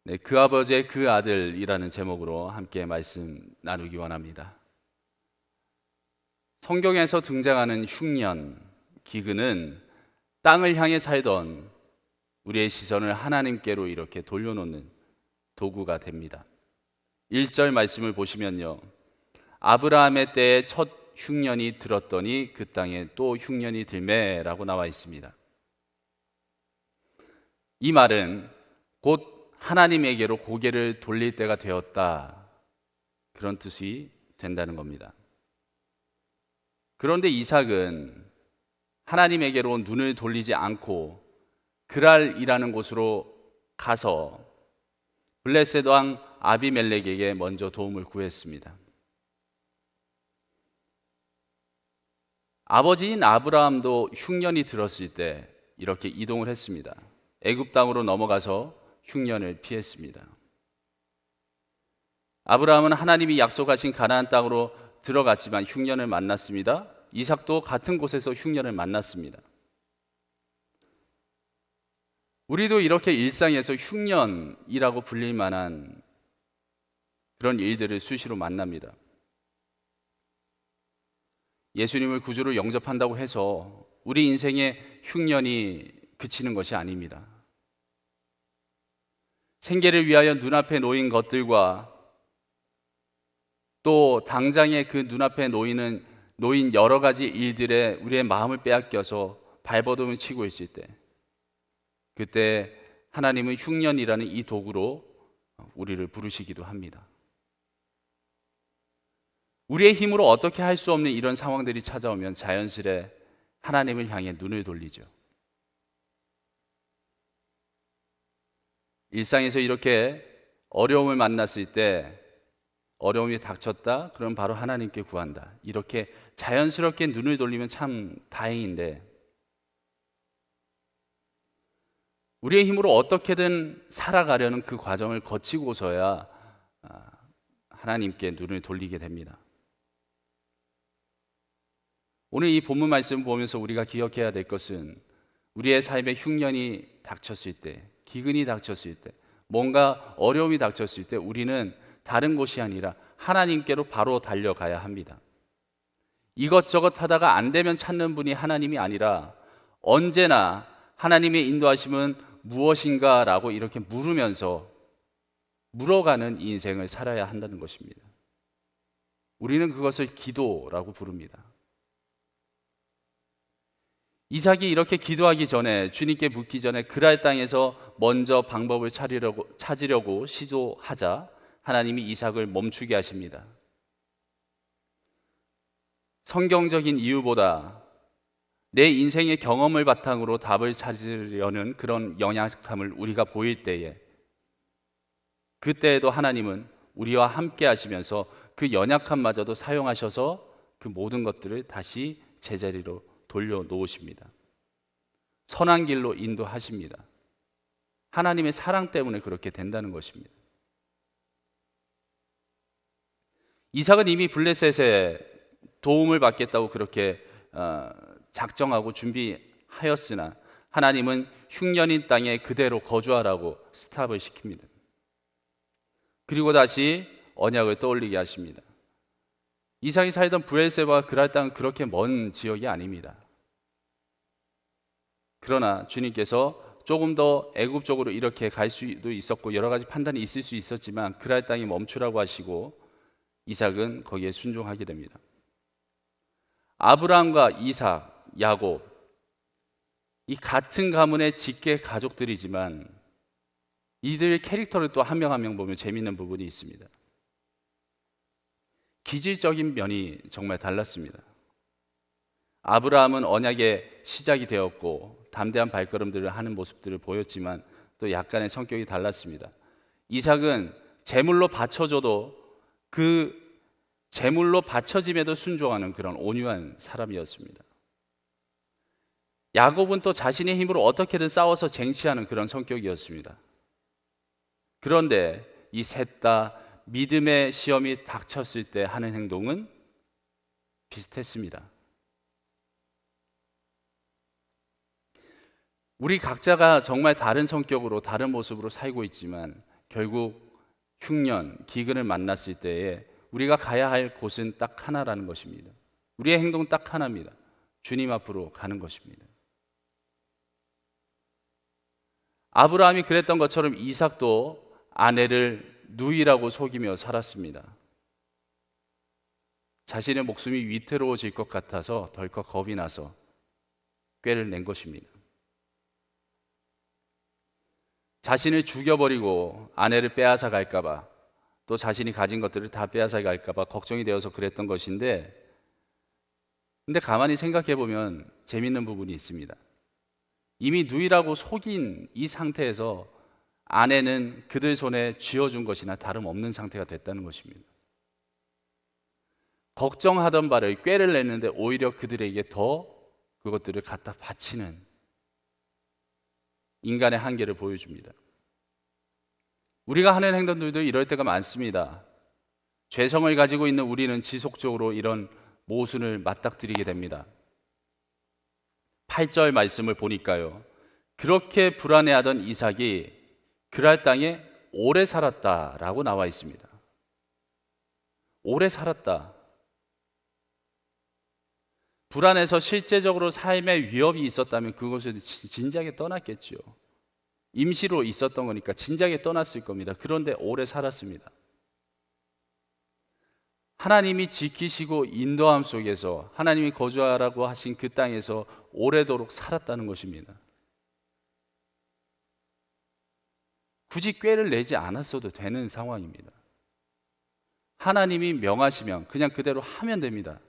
네, 그 아버지의 그 아들이라는 제목으로 함께 말씀 나누기 원합니다. 성경에서 등장하는 흉년, 기근은 땅을 향해 살던 우리의 시선을 하나님께로 이렇게 돌려놓는 도구가 됩니다. 1절 말씀을 보시면요, 아브라함의 때에 첫 흉년이 들었더니 그 땅에 또 흉년이 들매라고 나와 있습니다. 이 말은 곧 하나님에게로 고개를 돌릴 때가 되었다, 그런 뜻이 된다는 겁니다. 그런데 이삭은 하나님에게로 눈을 돌리지 않고 그랄이라는 곳으로 가서 블레셋 왕 아비멜렉에게 먼저 도움을 구했습니다. 아버지인 아브라함도 흉년이 들었을 때 이렇게 이동을 했습니다. 애굽 땅으로 넘어가서 흉년을 피했습니다. 아브라함은 하나님이 약속하신 가나안 땅으로 들어갔지만 흉년을 만났습니다. 이삭도 같은 곳에서 흉년을 만났습니다. 우리도 이렇게 일상에서 흉년이라고 불릴 만한 그런 일들을 수시로 만납니다. 예수님을 구주로 영접한다고 해서 우리 인생의 흉년이 그치는 것이 아닙니다. 생계를 위하여 눈앞에 놓인 것들과 또 당장에 그 눈앞에 놓인 여러 가지 일들에 우리의 마음을 빼앗겨서 발버둥을 치고 있을 때, 그때 하나님은 흉년이라는 이 도구로 우리를 부르시기도 합니다. 우리의 힘으로 어떻게 할 수 없는 이런 상황들이 찾아오면 자연스레 하나님을 향해 눈을 돌리죠. 일상에서 이렇게 어려움을 만났을 때, 어려움이 닥쳤다, 그럼 바로 하나님께 구한다, 이렇게 자연스럽게 눈을 돌리면 참 다행인데, 우리의 힘으로 어떻게든 살아가려는 그 과정을 거치고서야 하나님께 눈을 돌리게 됩니다. 오늘 이 본문 말씀을 보면서 우리가 기억해야 될 것은, 우리의 삶에 흉년이 닥쳤을 때, 기근이 닥쳤을 때, 뭔가 어려움이 닥쳤을 때 우리는 다른 곳이 아니라 하나님께로 바로 달려가야 합니다. 이것저것 하다가 안 되면 찾는 분이 하나님이 아니라 언제나 하나님의 인도하심은 무엇인가라고 이렇게 물어가는 인생을 살아야 한다는 것입니다. 우리는 그것을 기도라고 부릅니다. 이삭이 이렇게 기도하기 전에, 주님께 묻기 전에 그랄 땅에서 먼저 방법을 찾으려고 시도하자 하나님이 이삭을 멈추게 하십니다. 성경적인 이유보다 내 인생의 경험을 바탕으로 답을 찾으려는 그런 연약함을 우리가 보일 때에, 그때에도 하나님은 우리와 함께 하시면서 그 연약함마저도 사용하셔서 그 모든 것들을 다시 제자리로 돌려놓으십니다. 선한 길로 인도하십니다. 하나님의 사랑 때문에 그렇게 된다는 것입니다. 이삭은 이미 블레셋에 도움을 받겠다고 그렇게 작정하고 준비하였으나 하나님은 흉년인 땅에 그대로 거주하라고 스탑을 시킵니다. 그리고 다시 언약을 떠올리게 하십니다. 이삭이 살던 브엘세바와 그랄 땅은 그렇게 먼 지역이 아닙니다. 그러나 주님께서 조금 더 애굽 쪽으로 이렇게 갈 수도 있었고 여러 가지 판단이 있을 수 있었지만 그랄 땅에 멈추라고 하시고 이삭은 거기에 순종하게 됩니다. 아브라함과 이삭, 야곱, 이 같은 가문의 직계 가족들이지만 이들의 캐릭터를 또 한 명 한 명 보면 재미있는 부분이 있습니다. 기질적인 면이 정말 달랐습니다. 아브라함은 언약의 시작이 되었고 담대한 발걸음들을 하는 모습들을 보였지만 또 약간의 성격이 달랐습니다. 이삭은 제물로 바쳐줘도 그 제물로 바쳐짐에도 순종하는 그런 온유한 사람이었습니다. 야곱은 또 자신의 힘으로 어떻게든 싸워서 쟁취하는 그런 성격이었습니다. 그런데 이 셋 다 믿음의 시험이 닥쳤을 때 하는 행동은 비슷했습니다. 우리 각자가 정말 다른 성격으로 다른 모습으로 살고 있지만 결국 흉년, 기근을 만났을 때에 우리가 가야 할 곳은 딱 하나라는 것입니다. 우리의 행동은 딱 하나입니다. 주님 앞으로 가는 것입니다. 아브라함이 그랬던 것처럼 이삭도 아내를 누이라고 속이며 살았습니다. 자신의 목숨이 위태로워질 것 같아서 덜컥 겁이 나서 꾀를 낸 것입니다. 자신을 죽여버리고 아내를 빼앗아 갈까봐, 또 자신이 가진 것들을 다 빼앗아 갈까봐 걱정이 되어서 그랬던 것인데, 근데 가만히 생각해 보면 재밌는 부분이 있습니다. 이미 누이라고 속인 이 상태에서 아내는 그들 손에 쥐어준 것이나 다름없는 상태가 됐다는 것입니다. 걱정하던 바를 꾀를 냈는데 오히려 그들에게 더 그것들을 갖다 바치는 인간의 한계를 보여줍니다. 우리가 하는 행동들도 이럴 때가 많습니다. 죄성을 가지고 있는 우리는 지속적으로 이런 모순을 맞닥뜨리게 됩니다. 8절 말씀을 보니까요, 그렇게 불안해하던 이삭이 그랄 땅에 오래 살았다라고 나와 있습니다. 오래 살았다. 불안해서 실제적으로 삶의 위협이 있었다면 그곳을 진작에 떠났겠죠. 임시로 있었던 거니까 진작에 떠났을 겁니다. 그런데 오래 살았습니다. 하나님이 지키시고 인도함 속에서 하나님이 거주하라고 하신 그 땅에서 오래도록 살았다는 것입니다. 굳이 꾀를 내지 않았어도 되는 상황입니다. 하나님이 명하시면 그냥 그대로 하면 됩니다.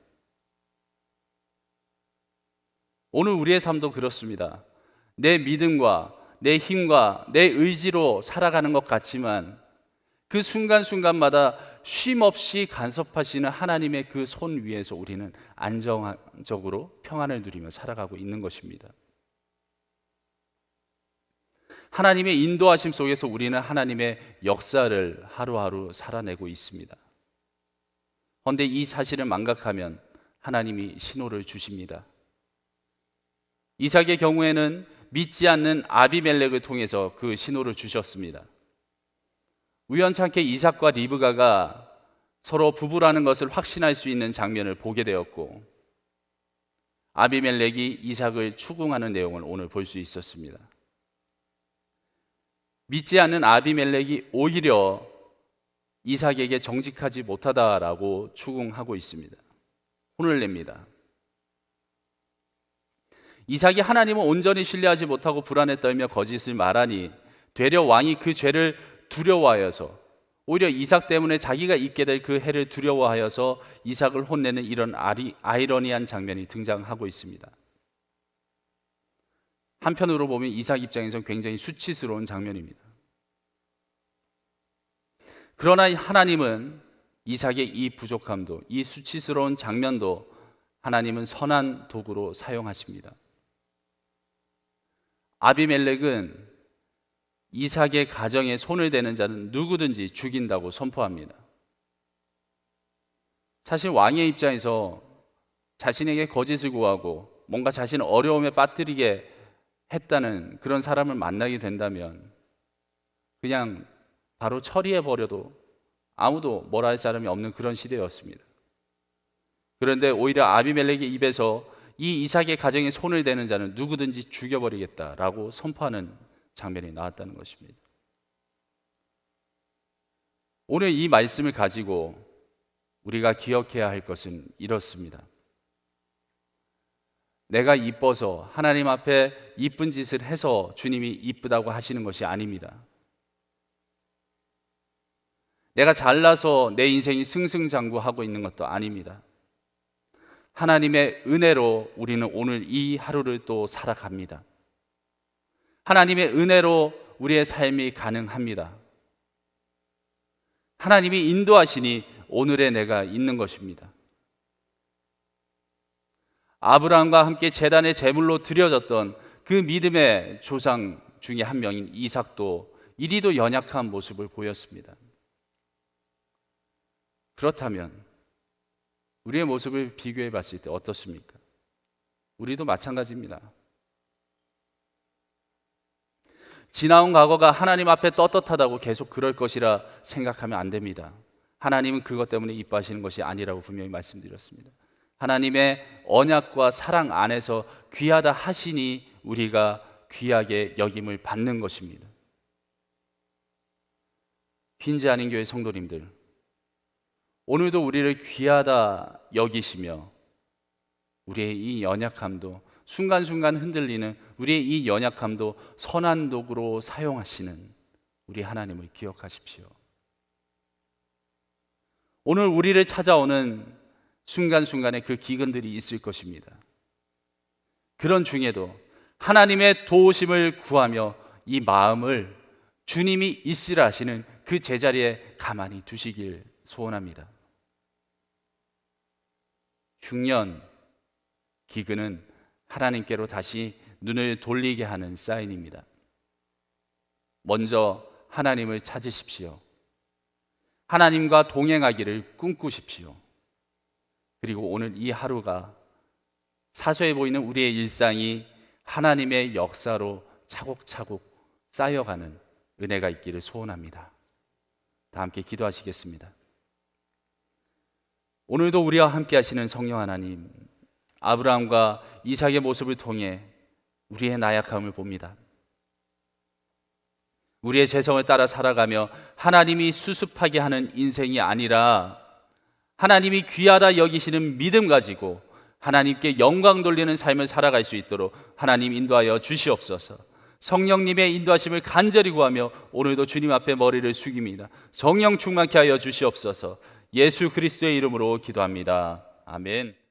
오늘 우리의 삶도 그렇습니다. 내 믿음과 내 힘과 내 의지로 살아가는 것 같지만 그 순간순간마다 쉼없이 간섭하시는 하나님의 그 손 위에서 우리는 안정적으로 평안을 누리며 살아가고 있는 것입니다. 하나님의 인도하심 속에서 우리는 하나님의 역사를 하루하루 살아내고 있습니다. 그런데 이 사실을 망각하면 하나님이 신호를 주십니다. 이삭의 경우에는 믿지 않는 아비멜렉을 통해서 그 신호를 주셨습니다. 우연찮게 이삭과 리브가가 서로 부부라는 것을 확신할 수 있는 장면을 보게 되었고, 아비멜렉이 이삭을 추궁하는 내용을 오늘 볼 수 있었습니다. 믿지 않는 아비멜렉이 오히려 이삭에게 정직하지 못하다라고 추궁하고 있습니다. 혼을 냅니다. 이삭이 하나님을 온전히 신뢰하지 못하고 불안에 떨며 거짓을 말하니 되려 왕이 그 죄를 두려워하여서, 오히려 이삭 때문에 자기가 있게 될 그 해를 두려워하여서 이삭을 혼내는 이런 아이러니한 장면이 등장하고 있습니다. 한편으로 보면 이삭 입장에서 굉장히 수치스러운 장면입니다. 그러나 하나님은 이삭의 이 부족함도, 이 수치스러운 장면도 하나님은 선한 도구로 사용하십니다. 아비멜렉은 이삭의 가정에 손을 대는 자는 누구든지 죽인다고 선포합니다. 사실 왕의 입장에서 자신에게 거짓을 구하고 뭔가 자신을 어려움에 빠뜨리게 했다는 그런 사람을 만나게 된다면 그냥 바로 처리해버려도 아무도 뭐라 할 사람이 없는 그런 시대였습니다. 그런데 오히려 아비멜렉의 입에서 이 이삭의 가정에 손을 대는 자는 누구든지 죽여버리겠다라고 선포하는 장면이 나왔다는 것입니다. 오늘 이 말씀을 가지고 우리가 기억해야 할 것은 이렇습니다. 내가 이뻐서 하나님 앞에 이쁜 짓을 해서 주님이 이쁘다고 하시는 것이 아닙니다. 내가 잘나서 내 인생이 승승장구하고 있는 것도 아닙니다. 하나님의 은혜로 우리는 오늘 이 하루를 또 살아갑니다. 하나님의 은혜로 우리의 삶이 가능합니다. 하나님이 인도하시니 오늘의 내가 있는 것입니다. 아브라함과 함께 제단의 제물로 드려졌던 그 믿음의 조상 중에 한 명인 이삭도 이리도 연약한 모습을 보였습니다. 그렇다면 우리의 모습을 비교해 봤을 때 어떻습니까? 우리도 마찬가지입니다. 지나온 과거가 하나님 앞에 떳떳하다고 계속 그럴 것이라 생각하면 안 됩니다. 하나님은 그것 때문에 이뻐하시는 것이 아니라고 분명히 말씀드렸습니다. 하나님의 언약과 사랑 안에서 귀하다 하시니 우리가 귀하게 여김을 받는 것입니다. 빈지 아닌 교회 성도님들, 오늘도 우리를 귀하다 여기시며 우리의 이 연약함도 순간순간 흔들리는 우리의 이 연약함도 선한 도구로 사용하시는 우리 하나님을 기억하십시오. 오늘 우리를 찾아오는 순간순간에 그 기근들이 있을 것입니다. 그런 중에도 하나님의 도우심을 구하며 이 마음을 주님이 있으라 하시는 그 제자리에 가만히 두시길 소원합니다. 흉년, 기근은 하나님께로 다시 눈을 돌리게 하는 사인입니다. 먼저 하나님을 찾으십시오. 하나님과 동행하기를 꿈꾸십시오. 그리고 오늘 이 하루가 사소해 보이는 우리의 일상이 하나님의 역사로 차곡차곡 쌓여가는 은혜가 있기를 소원합니다. 다 함께 기도하시겠습니다. 오늘도 우리와 함께 하시는 성령 하나님, 아브라함과 이삭의 모습을 통해 우리의 나약함을 봅니다. 우리의 재성을 따라 살아가며 하나님이 수습하게 하는 인생이 아니라 하나님이 귀하다 여기시는 믿음 가지고 하나님께 영광 돌리는 삶을 살아갈 수 있도록 하나님 인도하여 주시옵소서. 성령님의 인도하심을 간절히 구하며 오늘도 주님 앞에 머리를 숙입니다. 성령 충만케 하여 주시옵소서. 예수 그리스도의 이름으로 기도합니다. 아멘.